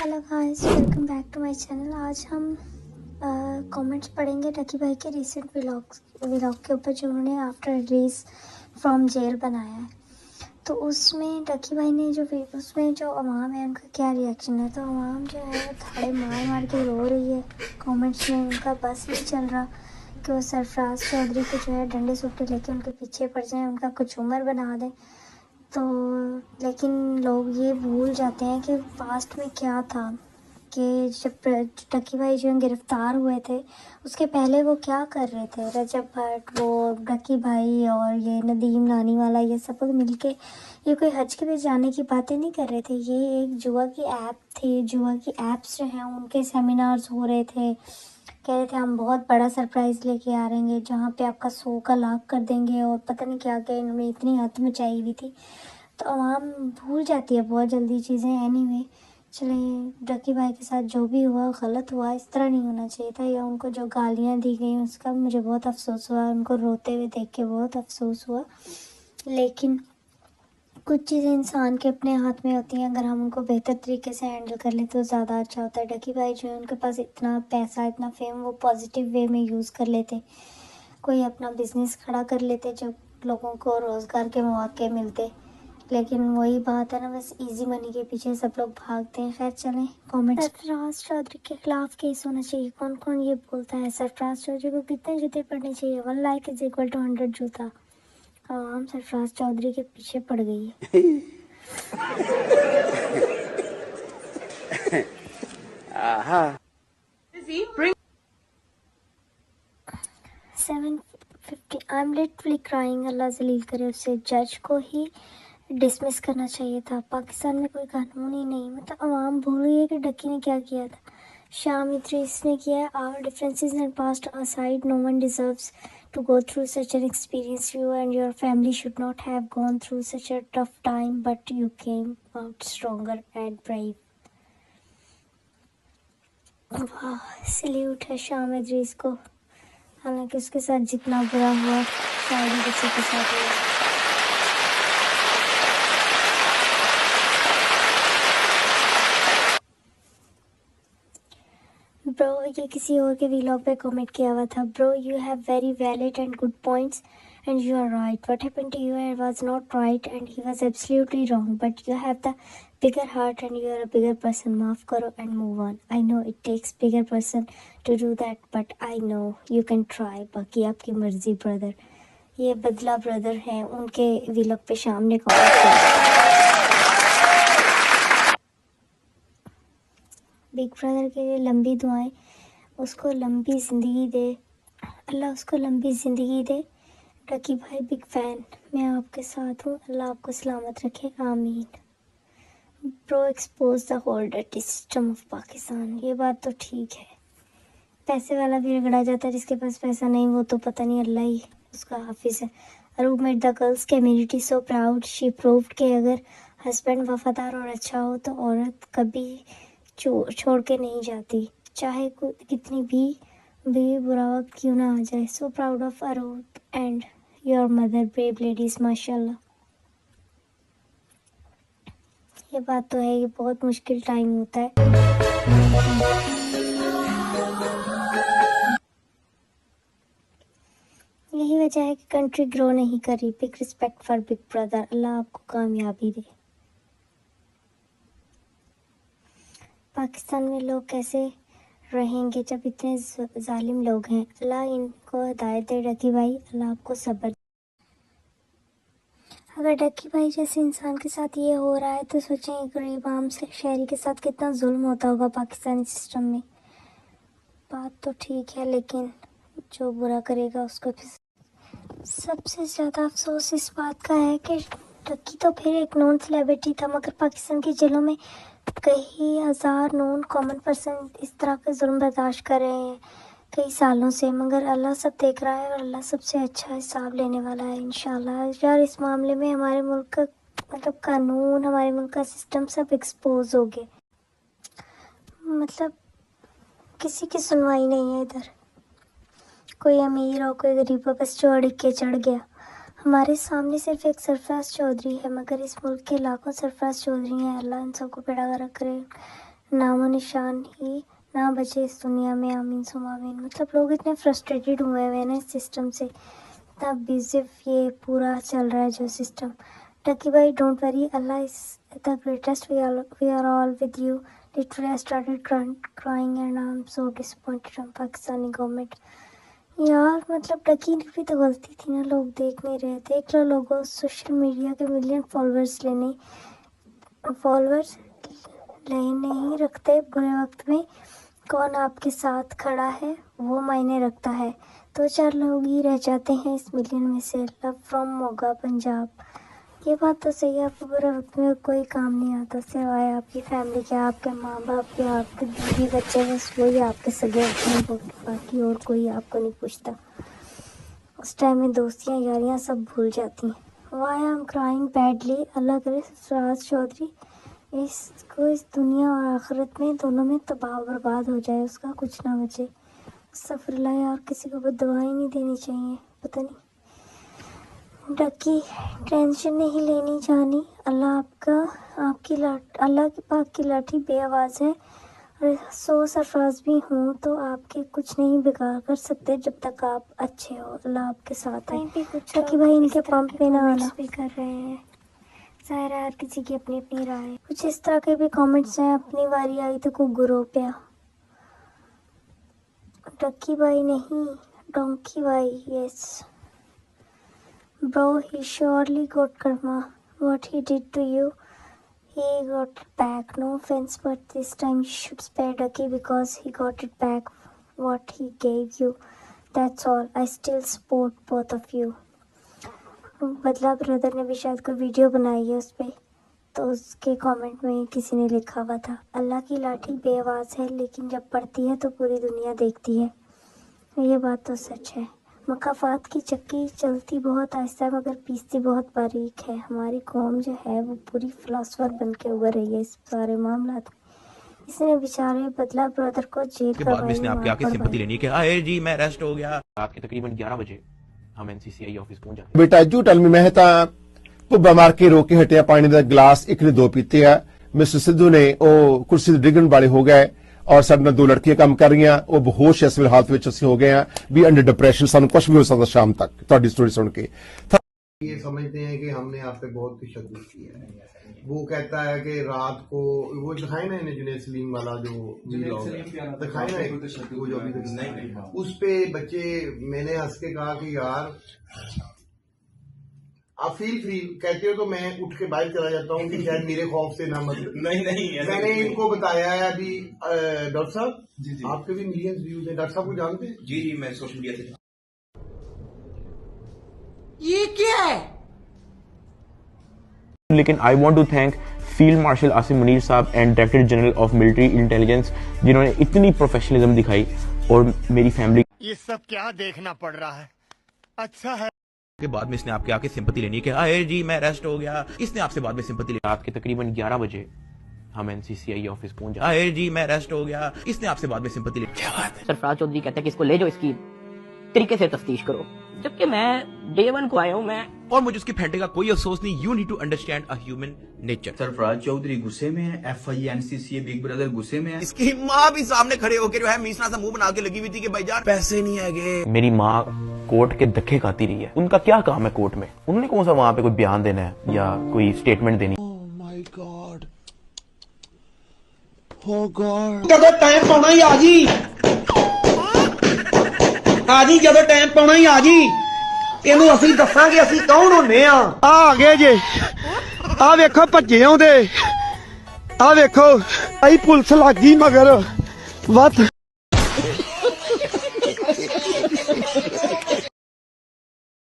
Hello guys, welcome back to my channel. आज हम comments पढ़ेंगे डकी भाई के रीसेंट व्लॉग के ऊपर जो उन्होंने आफ्टर रिलीज फ्रॉम जेल बनाया है। तो उसमें डकी भाई ने उसमें जो अवाम है उनका क्या रिएक्शन है। तो अवाम जो है थाड़े मार मार के रो रही है कमेंट्स में। उनका बस नहीं चल रहा कि वो सरफराज चौधरी को जो है डंडे सुट्टे लेके उनके पीछे पड़ जाएं, उनका कुछ उम्र बना दें। तो लेकिन लोग ये भूल जाते हैं कि पास्ट में क्या था, कि जब डकी भाई जो गिरफ्तार हुए थे उसके पहले वो क्या कर रहे थे। रजब भट्ट, वो डकी भाई और ये नदीम नानी वाला, ये सब लोग मिलके ये कोई हज के लिए जाने की बातें नहीं कर रहे थे। ये एक जुआ की ऐप थी। जुआ की ऐप्स जो हैं उनके सेमिनार्स हो रहे थे। कह रहे थे हम बहुत बड़ा सरप्राइज़ लेके आ रहे हैं जहाँ पे आपका 100 का लाख कर देंगे और पता नहीं क्या क्या इन्होंने इतनी हद मचाई हुई थी। तो आवाम भूल जाती है बहुत जल्दी चीज़ें। एनीवे चले, डकी भाई के साथ जो भी हुआ गलत हुआ, इस तरह नहीं होना चाहिए था। या उनको जो गालियाँ दी गई उसका मुझे बहुत अफसोस हुआ, उनको रोते हुए देख के बहुत अफसोस हुआ। लेकिन कुछ चीज़ें इंसान के अपने हाथ में होती हैं, अगर हम उनको बेहतर तरीके से हैंडल कर लें तो ज़्यादा अच्छा होता है। डकी भाई जो है उनके पास इतना पैसा, इतना फेम, वो पॉजिटिव वे में यूज़ कर लेते, कोई अपना बिजनेस खड़ा कर लेते जो लोगों को रोज़गार के मौके मिलते। लेकिन वही बात है ना, बस इजी मनी के पीछे सब लोग भागते हैं। खैर चलें, कमेंट्स। सरफराज चौधरी के खिलाफ केस होना चाहिए। कौन कौन ये बोलता है? सरफराज चौधरी को कितने जूते पड़ने चाहिए? 1 लाइक इज इक्वल टू 100 जूता। आवाम सरफराज चौधरी के पीछे पड़ गई है। आहा 750। I am literally crying. अल्लाह जलील करे उसे। जज को ही डिसमिस करना चाहिए था। पाकिस्तान में कोई कानून ही नहीं। मतलब अवाम भूल गई है कि डकी ने क्या किया था। शाम इद्रीस ने किया है। Our differences and past aside, no one deserves to go through such an experience. You and your family should not have gone through such a tough time, but you came out stronger and brave. वाह, salute है शाम इद्रीस को। हालांकि उसके साथ जितना बुरा हुआ शायद ही किसी के साथ हुआ। ब्रो, ये किसी और के व्लॉग पे कमेंट किया हुआ था। Bro, you have very valid and good points and you are right. What happened to you was not right and he was absolutely wrong, but you have the bigger heart and you are a bigger person. माफ करो and move on. I know it takes bigger person to do that, but I know you can try. बाकी आपकी मर्जी brother. ये बदला brother हैं, उनके vlog पे शाम ने कमेंट किया। बिग ब्रदर के लिए लंबी दुआएं, उसको लंबी ज़िंदगी दे, अल्लाह उसको लंबी ज़िंदगी दे। डकी भाई बिग फ़ैन, मैं आपके साथ हूँ, अल्लाह आपको सलामत रखे, आमीन. Bro expose the whole dirty system of Pakistan. ये बात तो ठीक है, पैसे वाला भी रगड़ा जाता है, जिसके पास पैसा नहीं वो तो पता नहीं अल्लाह ही उसका हाफिज़ है. Aroob made the girls community so proud. She proved कि अगर हस्बैंड वफादार और अच्छा हो तो औरत कभी छोड़ के नहीं जाती, चाहे कितनी भी बुरा वक्त क्यों ना आ जाए. So proud of Aroob and your mother, brave ladies, माशाल्लाह. ये बात तो है, ये बहुत मुश्किल टाइम होता है. यही वजह है कि कंट्री ग्रो नहीं कर रही. Big respect for big brother. अल्लाह आपको कामयाबी दे. पाकिस्तान में लोग कैसे रहेंगे जब इतने जालिम लोग हैं. अल्लाह इनको हिदायत दे. डकी भाई, अल्लाह आपको सब्र. अगर डकी भाई जैसे इंसान के साथ ये हो रहा है तो सोचें एक गरीब आम से शहरी के साथ कितना जुल्म होता होगा पाकिस्तानी सिस्टम में. बात तो ठीक है, लेकिन जो बुरा करेगा उसको सबसे ज़्यादा अफसोस इस बात का है कि डकी तो फिर एक नॉन सेलिब्रिटी था, मगर पाकिस्तान की जेलों में कई हज़ार नॉन कॉमन पर्सन इस तरह के जुल्म बर्दाश्त कर रहे हैं कई सालों से. मगर अल्लाह सब देख रहा है और अल्लाह सबसे अच्छा हिसाब लेने वाला है इंशाल्लाह. यार इस मामले में हमारे मुल्क का मतलब कानून, हमारे मुल्क का सिस्टम सब एक्सपोज हो गए. मतलब किसी की सुनवाई नहीं है इधर. कोई अमीर हो, कोई गरीब हो, बस चढ़ के चढ़ गया. हमारे सामने सिर्फ एक सरफराज चौधरी है, मगर इस मुल्क के लाखों सरफराज चौधरी हैं. अल्लाह इन सबको बेड़ा गर्क करे. नामो निशान ही ना बचे इस दुनिया में, आमीन सुम आमीन। मतलब लोग इतने फ्रस्ट्रेटेड हुए हैं ना इस सिस्टम से, इतना बिजिफ ये पूरा चल रहा है जो सिस्टम। टकी भाई don't worry, Allah is the greatest, we are all with you. Literally I started crying and I am so disappointed on Pakistani government. यार मतलब टकी की भी तो गलती थी ना, लोग देख नहीं रहे। देख लो लोगों, सोशल मीडिया के मिलियन फॉलोअर्स लेने ही रखते बुरे वक्त में। कौन आपके साथ खड़ा है वो मायने रखता है। 2-4 लोग ही रह जाते हैं इस मिलियन में से। Love from Moga Punjab. ये बात तो सही है, आपको बुरे वक्त में कोई काम नहीं आता सिवाय आपकी फैमिली के, आपके माँ बाप के, आपके बीवी बच्चे, बस वही आपके सगे अपने, बाकी और कोई आपको नहीं पूछता। उस टाइम में दोस्तियाँ यारियाँ सब भूल जाती हैं। Why I am crying badly, अल्लाह करे सरफराज चौधरी इसको इस दुनिया और आखिरत में दोनों में तबाह बर्बाद हो जाए, उसका कुछ ना बचे। सफरला यार, किसी को बददुआएं नहीं देनी चाहिए। पता नहीं, डकी टेंशन नहीं लेनी जानी, अल्लाह की पाक की लाठी बेआवाज़ है। और 100 सरफराज भी हों तो आपके कुछ नहीं बिगाड़ कर सकते जब तक आप अच्छे हो। अल्लाह आपके साथ है। डकी भाई इनके पंप पे ना आना भी कर रहे हैं। ज़ाहिर है हर किसी की अपनी अपनी राय है। कुछ इस तरह के भी कमेंट्स हैं, अपनी बारी आई तो को गुरो पे। डक्की भाई नहीं, डोंकी भाई, yes bro, he surely got karma, what he did to you he got it back. No offense, but this time you should spare Ducky because he got it back what he gave you. That's all. I still support both of you. बदला brother ने भी शायद कोई video बनाई है उस पर, तो उसके कमेंट में किसी ने लिखा हुआ था, अल्लाह की लाठी बेआवाज़ है लेकिन जब पड़ती है तो पूरी दुनिया देखती है। ये बात तो सच है। मकाफात की चक्की चलती बहुत आहिस्ता है मगर पीसती बहुत बारीक है। हमारी कौम जो है वो पूरी फिलोसफर बन के उभर रही है इस सारे मामला में। इसने बेचारे बदला ब्रदर को जेल के बाद में इसने आपके आके सिंपैथी लेनी है कि आए जी मैं अरेस्ट हो गया। रात के तकरीबन 11 बजे हम एनसीसीआई ऑफिस पहुंच जाते। बेटा जू टल मैं ਤਾਂ ਭੁੱਬਾ ਮਾਰ ਕੇ ਰੋ ਕੇ ਹਟਿਆ, ਪਾਣੀ ਦਾ ਗਲਾਸ ਇੱਕ ਨੇ 2 ਪੀਤੇ ਆ। ਮਿਸਟਰ ਸਿੱਧੂ ਨੇ ਉਹ ਕੁਰਸੀ ਤੇ ਡਿੱਗਣ ਵਾਲੇ ਹੋ ਗਏ और ਸਾਡੇ ਨਾਲ 2 ਲੜਕੀਆਂ ਕੰਮ ਕਰ ਰਹੀਆਂ, ਉਹ ਬੇਹੋਸ਼ ਇਸ ਵੇਲੇ ਹਾਲਤ ਵਿੱਚ ਅਸੀਂ ਹੋ ਗਏ ਆ ਵੀ ਅੰਡਰ डिप्रेशन, ਸਾਨੂੰ कुछ भी हो सकता शाम तक। ਤੁਹਾਡੀ स्टोरी सुन के ये समझते हैं कि हमने आप पे बहुत तशद्दुद किया है। वो कहता है कि रात को वो दिखाए ना इन्हें जुनैद सलीम वाला जो दिखाए ना वो जो अभी उस पे बच्चे, मैंने हंस के कहा कि यार आप फील फ्री कहते हो तो मैं उठ के बाहर चला जाता हूँ कि शायद मेरे खौफ से ना मत। नहीं मैंने इनको बताया है अभी डॉक्टर साहब आपके भी मिलियंस व्यूज हैं। डॉक्टर साहब को जानते हैं? जी मैं सोशल मीडिया से। ये क्या है? लेकिन I want to thank field marshal Asim Munir साहब and director general of military intelligence जिन्होंने इतनी प्रोफेशनलिज्म दिखाई और मेरी फैमिली। ये सब क्या देखना पड़ रहा है? अच्छा है। के बाद में इसने आपके आके सिंपैथी लेनी है कि आए जी मैं अरेस्ट हो गया। इसने आपसे बाद में सिंपैथी लेनी। रात के तकरीबन 11 बजे हम एनसीसीआई ऑफिस पहुंच जाते। आए जी मैं अरेस्ट हो गया। इसने आपसे बाद में सिंपैथी लेनी। क्या बात है। सरफराज चौधरी कहते हैं कि इसको ले जाओ, इसकी तरीके से तफ्तीश करो, जबकि मैं डे 1 को आया हूँ मैं, और मुझे उसकी फेंटे का कोई अफसोस नहीं। You need to understand a human nature. Sarfaraz Chaudhry गुस्से में है, FINCCA बिग ब्रदर गुस्से में है। इसकी माँ भी सामने खड़े होकर जो है मीसना सा मुंह बना के लगी हुई थी कि भाईजान पैसे नहीं है। मेरी माँ कोर्ट के धक्के खाती रही है। उनका क्या काम है कोर्ट में? उन्होंने कौन सा वहां पे कोई बयान देना है या कोई स्टेटमेंट देनी? ਜਦੋਂ ਟਾਈਮ ਪਾਉਣਾ ਹੀ ਆ ਜੀ, ਜਦੋਂ ਟਾਈਮ ਪਾਉਣਾ ਹੀ ਆ ਜੀ, ਇਹਨੂੰ ਅਸੀਂ ਦੱਸਾਂਗੇ ਅਸੀਂ ਕੌਣ ਹੁੰਨੇ ਆ ਗਏ ਜੇ, ਆ ਵੇਖੋ ਭੱਜੇ ਆਉਂਦੇ, ਆ ਵੇਖੋ ਆਈ ਪੁਲਿਸ ਲੱਗੀ ਮਗਰ ਵੱਧ